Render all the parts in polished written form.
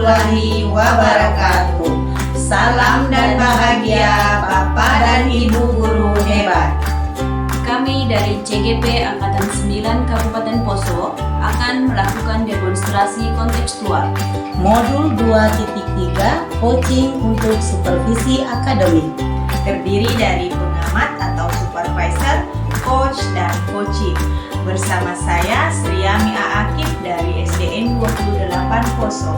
warahmatullahi wabarakatuh. Salam dan bahagia Bapak dan Ibu guru hebat. Kami dari CGP Angkatan 9 Kabupaten Poso akan melakukan demonstrasi kontekstual. Modul 2.3 Coaching untuk Supervisi Akademik. Terdiri dari pengamat atau supervisor, coach, dan coaching. Bersama saya Sriami Aakif dari SDN 28 Poso.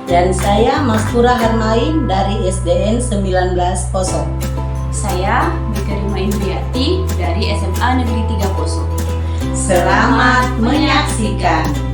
Dan saya Mastura Harmain dari SDN 19 Poso. Saya Mikarima Indriati dari SMA Negeri 3 Poso. Selamat menyaksikan.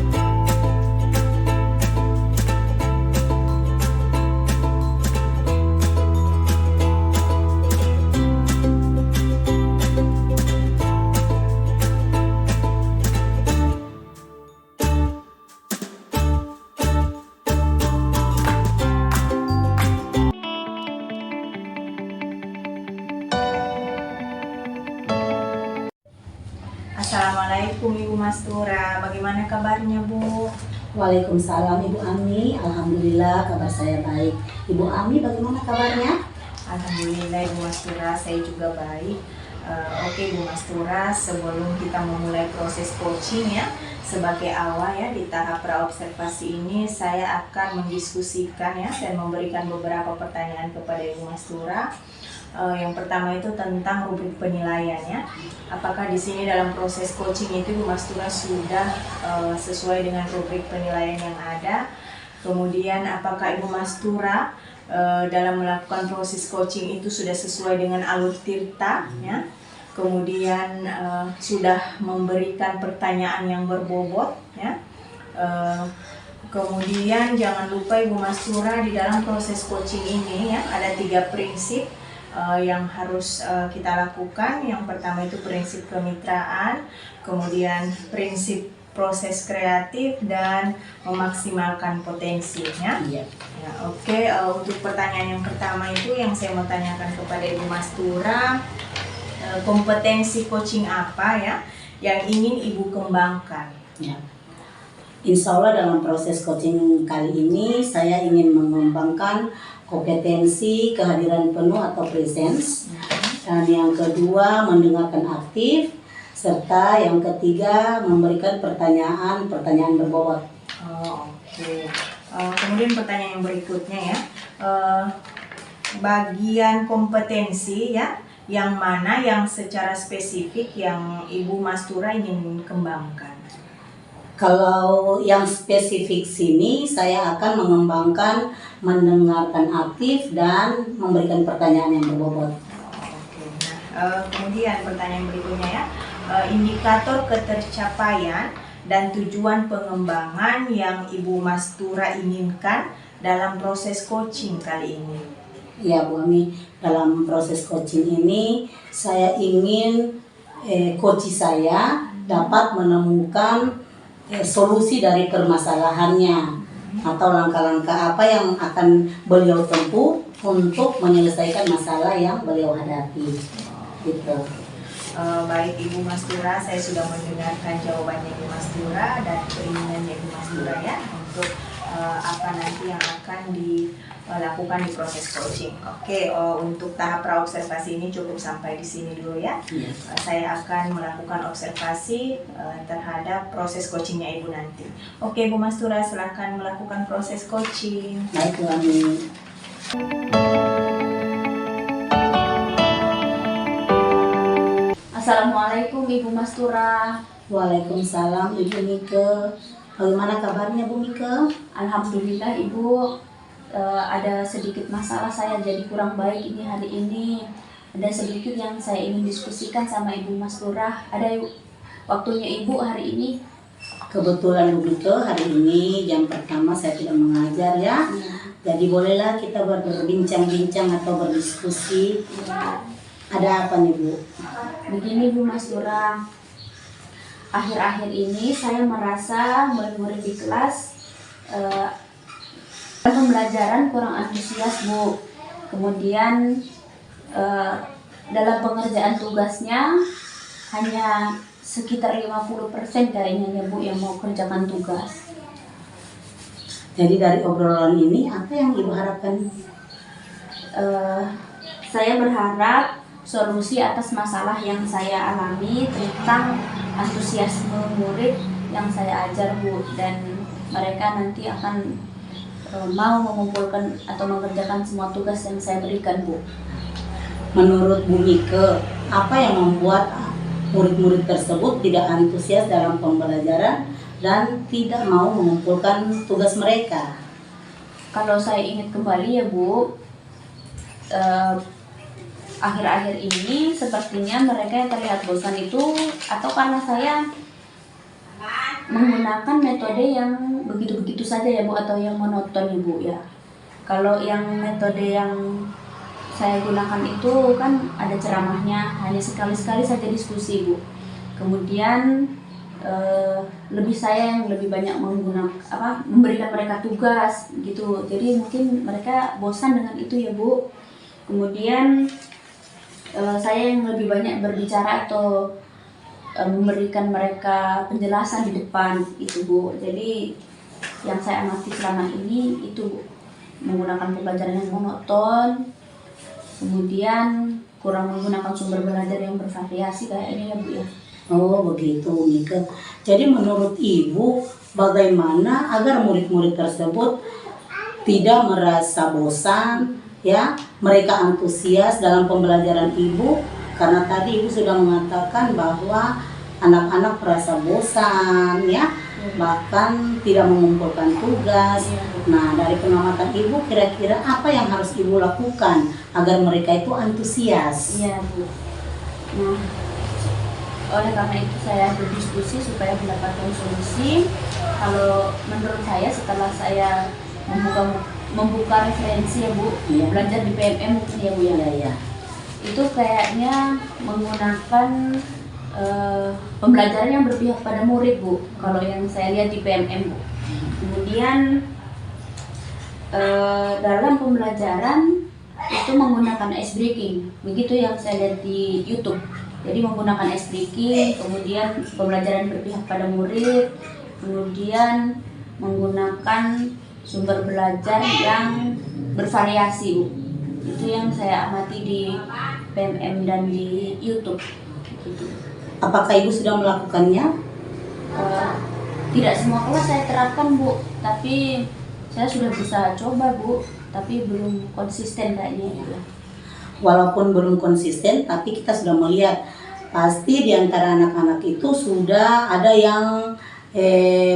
Assalamualaikum Ibu Mastura, bagaimana kabarnya Bu? Waalaikumsalam Ibu Ami, alhamdulillah kabar saya baik. Ibu Ami bagaimana kabarnya? Alhamdulillah Ibu Mastura, saya juga baik. Oke Bu Mastura, sebelum kita memulai proses coaching ya, sebagai awal ya di tahap praobservasi ini saya akan mendiskusikan ya dan memberikan beberapa pertanyaan kepada Ibu Mastura. Yang pertama itu tentang rubrik penilaian ya. Apakah di sini dalam proses coaching itu Ibu Mastura sudah sesuai dengan rubrik penilaian yang ada? Kemudian apakah Ibu Mastura dalam melakukan proses coaching itu sudah sesuai dengan alur tirta ya? Kemudian sudah memberikan pertanyaan yang berbobot ya. Kemudian jangan lupa Ibu Mastura di dalam proses coaching ini ya ada 3 prinsip yang harus kita lakukan. Yang pertama itu prinsip kemitraan, kemudian prinsip proses kreatif, dan memaksimalkan potensinya. Iya. Ya, oke. Untuk pertanyaan yang pertama itu yang saya mau tanyakan kepada Ibu Mastura, kompetensi coaching apa ya yang ingin Ibu kembangkan? Ya. Insya Allah dalam proses coaching kali ini saya ingin mengembangkan kompetensi kehadiran penuh atau presence, dan yang kedua mendengarkan aktif, serta yang ketiga memberikan pertanyaan berbobot. Oke. Kemudian pertanyaan yang berikutnya ya, bagian kompetensi ya yang mana yang secara spesifik yang Ibu Mastura ingin kembangkan? Kalau yang spesifik sini saya akan mengembangkan mendengarkan aktif dan memberikan pertanyaan yang berbobot. Oke. Nah, kemudian pertanyaan berikutnya ya, indikator ketercapaian dan tujuan pengembangan yang Ibu Mastura inginkan dalam proses coaching kali ini. Ya Bu Ami, dalam proses coaching ini saya ingin coach saya dapat menemukan solusi dari permasalahannya atau langkah-langkah apa yang akan beliau tempuh untuk menyelesaikan masalah yang beliau hadapi. Gitu. Baik Ibu Mastura, saya sudah mendengarkan jawabannya Ibu Mastura dan keinginannya Ibu Mastura ya untuk apa nanti yang akan dilakukan di proses coaching. Oke, untuk tahap praobservasi ini cukup sampai di sini dulu ya. Saya akan melakukan observasi terhadap proses coachingnya Ibu nanti. Oke Bu Mastura, silakan melakukan proses coaching. Baik Bu Ami. Assalamualaikum Ibu Mastura. Waalaikumsalam Ibu Mike. Bagaimana kabarnya Bu Mike? Alhamdulillah Ibu, ada sedikit masalah saya jadi kurang baik ini hari ini. Ada sedikit yang saya ingin diskusikan sama Ibu Mastura. Ada waktunya Ibu hari ini? Kebetulan Bu Mike hari ini jam pertama saya tidak mengajar ya. Jadi bolehlah kita berbincang-bincang atau berdiskusi. Ada apa nih Bu? Begini Bu Mastura, akhir-akhir ini saya merasa murid-murid di kelas pembelajaran kurang antusias Bu. Kemudian dalam pengerjaan tugasnya hanya sekitar 50% kayaknya ya Bu yang mau kerjakan tugas. Jadi dari obrolan ini apa yang Ibu harapkan? Saya berharap solusi atas masalah yang saya alami tentang antusiasme murid yang saya ajar, Bu, dan mereka nanti akan mau mengumpulkan atau mengerjakan semua tugas yang saya berikan, Bu. Menurut Bu Mike, apa yang membuat murid-murid tersebut tidak antusias dalam pembelajaran dan tidak mau mengumpulkan tugas mereka? Kalau saya ingat kembali ya, Bu, akhir-akhir ini sepertinya mereka yang terlihat bosan itu atau karena saya menggunakan metode yang begitu-begitu saja ya, Bu, atau yang monoton ya, Bu, ya. Kalau yang metode yang saya gunakan itu kan ada ceramahnya, hanya sekali-sekali saja diskusi, Bu. Kemudian saya yang lebih banyak memberikan mereka tugas gitu. Jadi mungkin mereka bosan dengan itu ya, Bu. Kemudian saya yang lebih banyak berbicara atau memberikan mereka penjelasan di depan itu, Bu. Jadi yang saya amati selama ini itu, Bu, menggunakan pembelajaran yang monoton, kemudian kurang menggunakan sumber belajar yang bervariasi kayaknya ya, Bu, ya. Oh begitu, Mika. Jadi menurut Ibu, bagaimana agar murid-murid tersebut tidak merasa bosan, ya, mereka antusias dalam pembelajaran Ibu? Karena tadi Ibu sudah mengatakan bahwa anak-anak merasa bosan, ya, bahkan tidak mengumpulkan tugas. Nah, dari pengamatan Ibu, kira-kira apa yang harus Ibu lakukan agar mereka itu antusias? Iya, Bu. Nah, oleh karena itu saya berdiskusi supaya mendapatkan solusi. Kalau menurut saya setelah saya membuka referensi ya, Bu, Iya. belajar di PMM mungkin ya, Bu, ya. Ya. Itu kayaknya menggunakan pembelajaran yang berpihak pada murid, Bu. Kalau yang saya lihat di PMM, Bu. Kemudian dalam pembelajaran itu menggunakan ice breaking, begitu yang saya lihat di YouTube. Jadi menggunakan ice breaking, kemudian pembelajaran berpihak pada murid, kemudian menggunakan sumber belajar yang bervariasi, Bu. Itu yang saya amati di PMM dan di YouTube. Gitu. Apakah Ibu sudah melakukannya? Tidak semua kelas saya terapkan, Bu, tapi saya sudah bisa coba, Bu, tapi belum konsisten kayaknya ya. Walaupun belum konsisten, tapi kita sudah melihat pasti di antara anak-anak itu sudah ada yang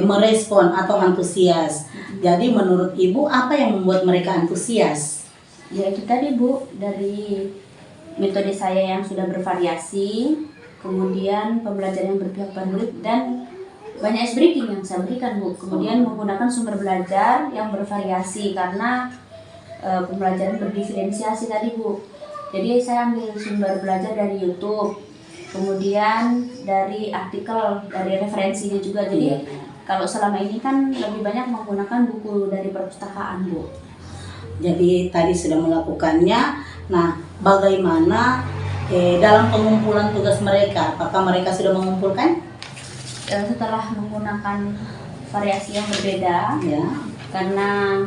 merespon atau antusias. Jadi menurut Ibu, apa yang membuat mereka antusias? Ya itu tadi, Bu, dari metode saya yang sudah bervariasi, kemudian pembelajaran yang berpihak pada murid, dan banyak ice breaking yang saya berikan, Bu. Kemudian menggunakan sumber belajar yang bervariasi karena pembelajaran berdiferensiasi tadi, Bu. Jadi saya ambil sumber belajar dari YouTube, kemudian dari artikel, dari referensinya juga. Jadi kalau selama ini kan lebih banyak menggunakan buku dari perpustakaan, Bu. Jadi tadi sudah melakukannya. Nah, bagaimana dalam pengumpulan tugas mereka? Apakah mereka sudah mengumpulkan? Setelah menggunakan variasi yang berbeda, Ya. karena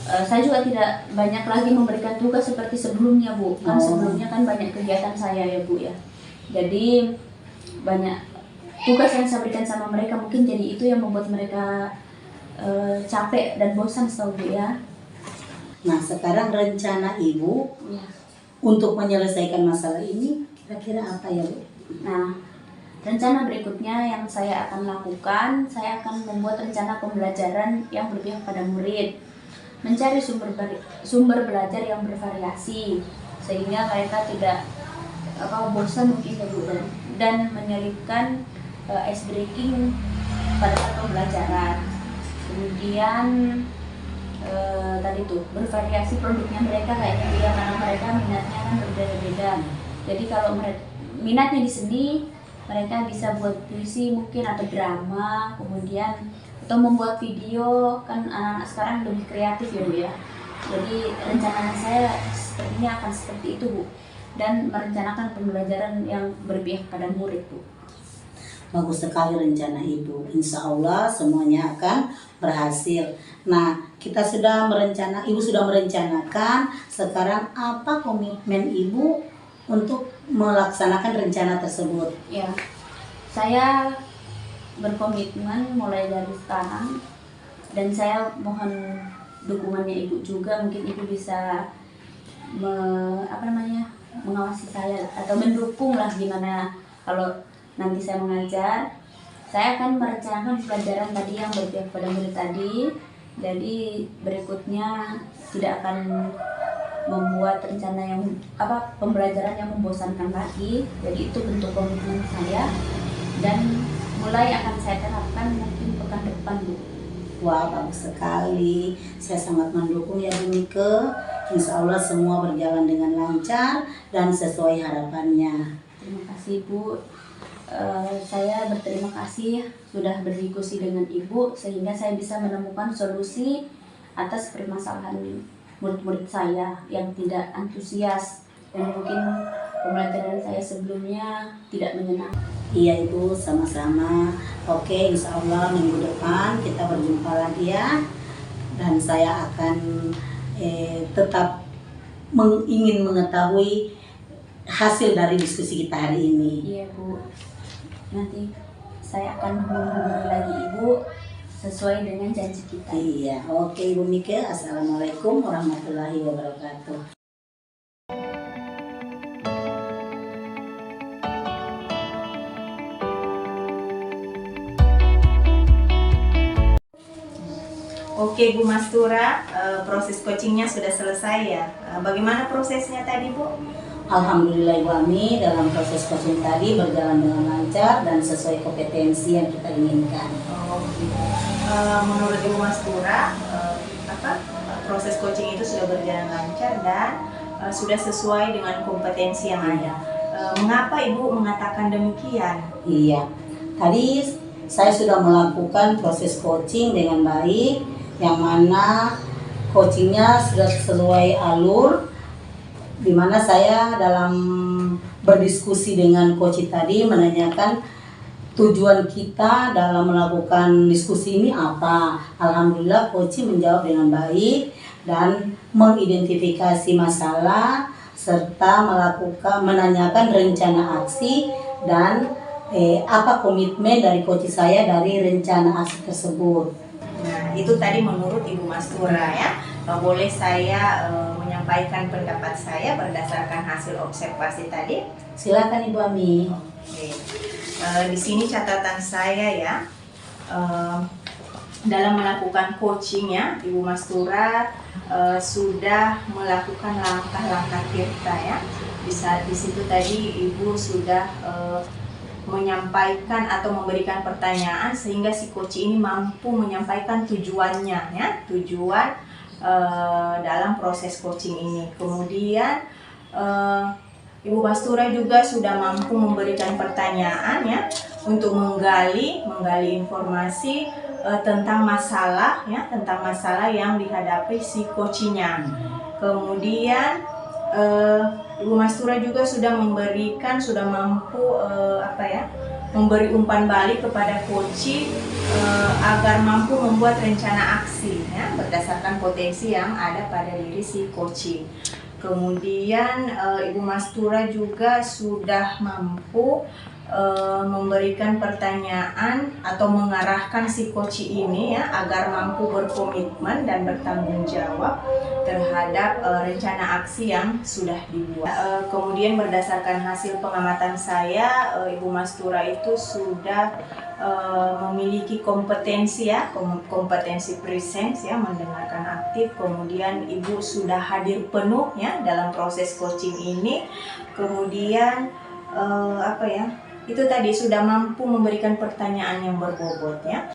saya juga tidak banyak lagi memberikan tugas seperti sebelumnya, Bu. Kan sebelumnya kan banyak kegiatan saya ya, Bu, ya. Jadi banyak tugas yang saya berikan sama mereka, mungkin jadi itu yang membuat mereka capek dan bosan, setahu Bu, ya. Nah, sekarang rencana Ibu Ya. untuk menyelesaikan masalah ini kira-kira apa ya, Bu? Nah, rencana berikutnya yang saya akan lakukan, saya akan membuat rencana pembelajaran yang berpihak pada murid, mencari sumber belajar yang bervariasi sehingga mereka tidak bosan mungkin ya, Bu, dan menyelipkan ice breaking pada saat pembelajaran. Kemudian tadi tuh bervariasi produknya mereka kayaknya dia, karena mereka minatnya kan berbeda-beda. Jadi kalau minatnya di seni, mereka bisa buat puisi mungkin atau drama, kemudian atau membuat video. Kan anak-anak sekarang lebih kreatif ya, Bu, ya. Jadi rencana saya sepertinya akan seperti itu, Bu, dan merencanakan pembelajaran yang berpihak pada murid, Bu. Bagus sekali rencana Ibu. Insya Allah semuanya akan berhasil. Nah, Ibu sudah merencanakan. Sekarang apa komitmen Ibu untuk melaksanakan rencana tersebut? Ya, saya berkomitmen mulai dari sekarang, dan saya mohon dukungannya Ibu juga. Mungkin Ibu bisa mengawasi saya atau mendukung lah, gimana kalau nanti saya mengajar. Saya akan merencanakan pelajaran tadi yang berpihak pada murid tadi. Jadi berikutnya tidak akan membuat rencana pembelajaran yang membosankan lagi. Jadi itu bentuk komitmen saya, dan mulai akan saya terapkan mungkin pekan depan, Bu. Wah, bagus sekali. Saya sangat mendukung ya Bu Mike. Insya Allah semua berjalan dengan lancar dan sesuai harapannya. Terima kasih, Bu. Saya berterima kasih sudah berdiskusi dengan Ibu, sehingga saya bisa menemukan solusi atas permasalahan murid-murid saya yang tidak antusias, dan mungkin pembelajaran saya sebelumnya tidak menyenangkan. Iya Ibu, sama-sama. Oke, insya Allah minggu depan kita berjumpa lagi ya. Dan saya akan tetap ingin mengetahui hasil dari diskusi kita hari ini. Iya Bu, nanti saya akan menghubungi lagi Ibu sesuai dengan janji kita. Iya, oke Ibu Mike. Assalamualaikum warahmatullahi wabarakatuh. Oke Bu Mastura, proses coachingnya sudah selesai ya. Bagaimana prosesnya tadi Bu? Alhamdulillah Ibu Ami, dalam proses coaching tadi berjalan dengan lancar dan sesuai kompetensi yang kita inginkan. Oh, gitu. Menurut Ibu Mastura, proses coaching itu sudah berjalan lancar dan sudah sesuai dengan kompetensi yang ada. Mengapa Ibu mengatakan demikian? Iya, tadi saya sudah melakukan proses coaching dengan baik, yang mana coachingnya sudah sesuai alur, di mana saya dalam berdiskusi dengan coach tadi menanyakan tujuan kita dalam melakukan diskusi ini apa. Alhamdulillah coach menjawab dengan baik dan mengidentifikasi masalah serta menanyakan rencana aksi dan apa komitmen dari coach saya dari rencana aksi tersebut. Nah, itu tadi menurut Ibu Mastura ya. Boleh saya menyampaikan pendapat saya berdasarkan hasil observasi tadi? Silakan Ibu Ami. Oke. Di sini catatan saya ya. Dalam melakukan coaching ya, Ibu Mastura sudah melakukan langkah-langkah tirta ya. Di situ tadi Ibu sudah menyampaikan atau memberikan pertanyaan sehingga si coach ini mampu menyampaikan tujuannya ya, tujuan dalam proses coaching ini. Kemudian Ibu Mastura juga sudah mampu memberikan pertanyaan ya untuk menggali informasi tentang masalah yang dihadapi si coachnya. Kemudian Ibu Mastura juga sudah mampu memberi umpan balik kepada coach agar mampu membuat rencana aksi ya, berdasarkan potensi yang ada pada diri si coach. Kemudian Ibu Mastura juga sudah mampu memberikan pertanyaan atau mengarahkan si coach ini ya agar mampu berkomitmen dan bertanggung jawab terhadap rencana aksi yang sudah dibuat. Kemudian berdasarkan hasil pengamatan saya, Ibu Mastura itu sudah memiliki kompetensi ya, kompetensi presence ya, mendengarkan aktif. Kemudian Ibu sudah hadir penuh ya dalam proses coaching ini. Kemudian itu tadi sudah mampu memberikan pertanyaan yang berbobot ya.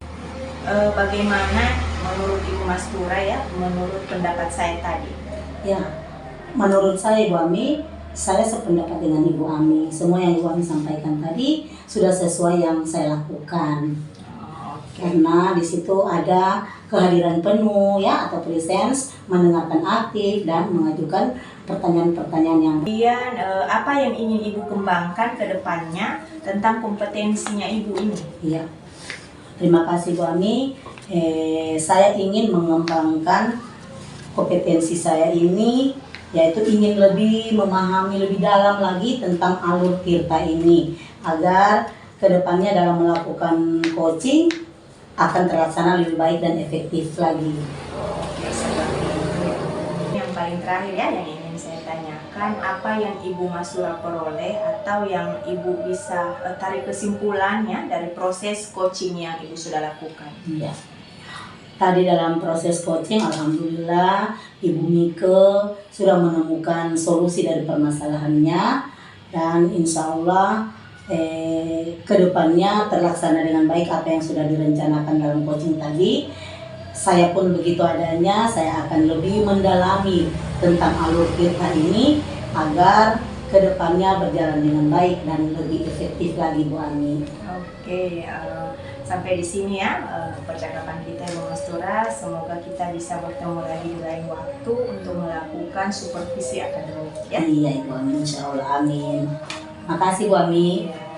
Bagaimana menurut Ibu Mastura ya, menurut pendapat saya tadi? Ya, menurut saya Ibu Ami, saya sependapat dengan Ibu Ami. Semua yang Ibu Ami sampaikan tadi sudah sesuai yang saya lakukan. Oke. karena di situ ada kehadiran penuh ya atau presence, mendengarkan aktif dan mengajukan pertanyaan-pertanyaan yang Kemudian apa yang ingin Ibu kembangkan ke depannya tentang kompetensinya Ibu ini? iya. Terima kasih Bu Ami. Saya ingin mengembangkan kompetensi saya ini, yaitu ingin lebih memahami lebih dalam lagi tentang alur tirta ini agar kedepannya dalam melakukan coaching akan terlaksana lebih baik dan efektif lagi. Oke, seperti itu. Yang paling terakhir ya yang ingin saya tanyakan, apa yang Ibu Mastura peroleh atau yang Ibu bisa tarik kesimpulannya dari proses coaching yang Ibu sudah lakukan? Iya. Tadi dalam proses coaching, alhamdulillah Ibu Mike sudah menemukan solusi dari permasalahannya dan insya Allah kedepannya terlaksana dengan baik apa yang sudah direncanakan dalam coaching tadi. Saya pun begitu adanya, saya akan lebih mendalami tentang alur tirta ini agar kedepannya berjalan dengan baik dan lebih efektif lagi Bu Ami. Oke, sampai di sini ya percakapan kita Ibu Mastura. Semoga kita bisa bertemu lagi di lain waktu untuk melakukan supervisi akademik ya. Iya Ibu Ami, insya Allah amin. Makasih Bu Ami. Ya.